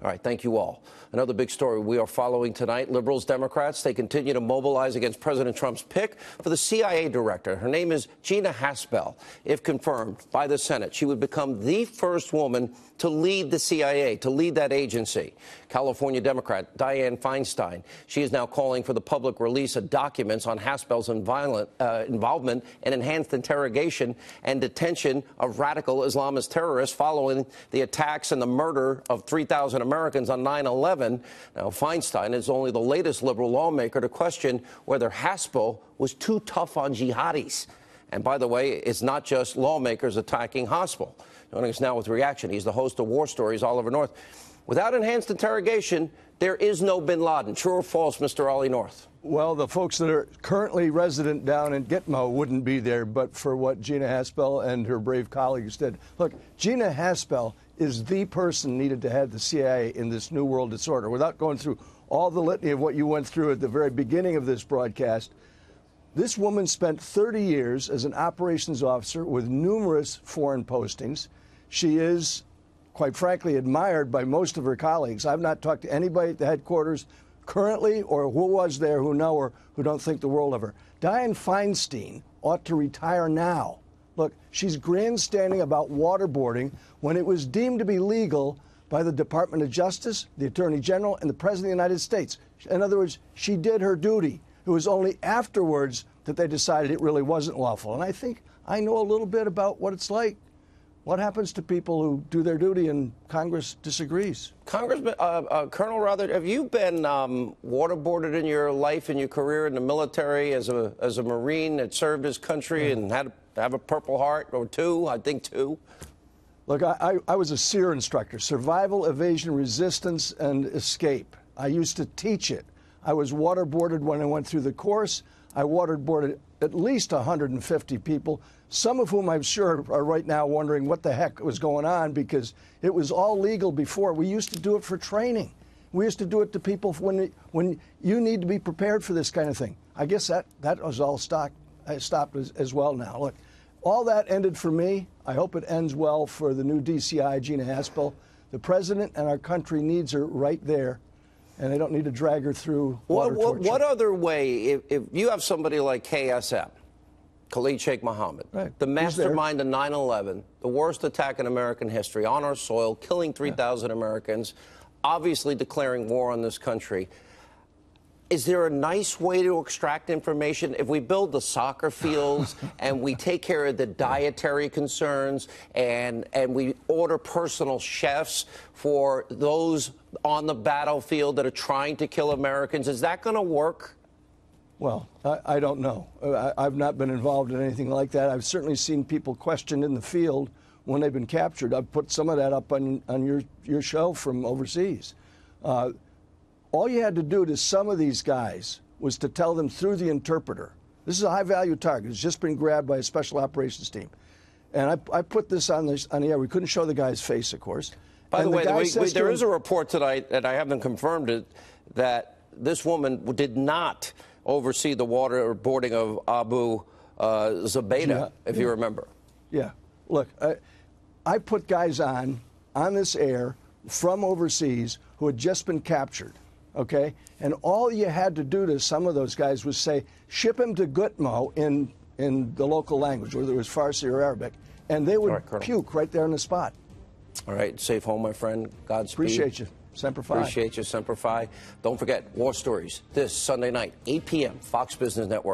All right, thank you all. Another big story we are following tonight. Liberals, Democrats, they continue to mobilize against President Trump's pick for the CIA director. Her name is Gina Haspel. If confirmed by the Senate, she would become the first woman to lead the CIA, to lead that agency. California Democrat Dianne Feinstein, she is now calling for the public release of documents on Haspel's involvement in enhanced interrogation and detention of radical Islamist terrorists following the attacks and the murder of 3,000 Americans on 9/11. Now, Feinstein is only the latest liberal lawmaker to question whether Haspel was too tough on jihadis. And by the way, it's not just lawmakers attacking Haspel. Joining us now with reaction, he's the host of War Stories all over North. Without enhanced interrogation, there is no bin Laden. True or false, Mr. Ollie North? Well, the folks that are currently resident down in Gitmo wouldn't be there but for what Gina Haspel and her brave colleagues did. Look, Gina Haspel is the person needed to head the CIA in this new world disorder. Without going through all the litany of what you went through at the very beginning of this broadcast, this woman spent 30 years as an operations officer with numerous foreign postings. She is, quite frankly, admired by most of her colleagues. I've not talked to anybody at the headquarters currently or who was there who know her, who don't think the world of her. Dianne Feinstein ought to retire now. Look, she's grandstanding about waterboarding when it was deemed to be legal by the Department of Justice, the Attorney General, and the President of the United States. In other words, she did her duty. It was only afterwards that they decided it really wasn't lawful. And I think I know a little bit about what it's like. What happens to people who do their duty and Congress disagrees? Congressman, Colonel, rather, have you been waterboarded in your life, in your career in the military as a Marine that served his country and had to have a Purple Heart or two? I think two. Look, I was a SERE instructor, Survival, Evasion, Resistance, and Escape. I used to teach it. I was waterboarded when I went through the course. I waterboarded at least 150 people, some of whom I'm sure are right now wondering what the heck was going on because it was all legal before. We used to do it for training. We used to do it to people when you need to be prepared for this kind of thing. I guess that was all stopped as well now. Look, all that ended for me. I hope it ends well for the new DCI, Gina Haspel. The president and our country needs her right there. And they don't need to drag her through water torture. What other way, if you have somebody like KSM, Khalid Sheikh Mohammed, right, the mastermind of 9/11, the worst attack in American history, on our soil, killing 3,000 Americans, obviously declaring war on this country. Is there a nice way to extract information? If we build the soccer fields and we take care of the dietary concerns and we order personal chefs for those on the battlefield that are trying to kill Americans, is that going to work? Well, I don't know. I've not been involved in anything like that. I've certainly seen people questioned in the field when they've been captured. I've put some of that up on your show from overseas. All you had to do to some of these guys was to tell them through the interpreter. This is a high-value target. It's just been grabbed by a special operations team. And I put this on the air. We couldn't show the guy's face, of course. By the way, there is a report tonight, and I haven't confirmed it, that this woman did not oversee the waterboarding of Abu Zubaydah, if you remember. Yeah. Look, I put guys on this air from overseas who had just been captured. Okay, and all you had to do to some of those guys was say, ship him to Gitmo in the local language, whether it was Farsi or Arabic, and they would puke right there on the spot. All right, safe home, my friend. Godspeed. Appreciate you. Semper Fi. Appreciate you, Semper Fi. Don't forget, War Stories, this Sunday night, 8 p.m., Fox Business Network.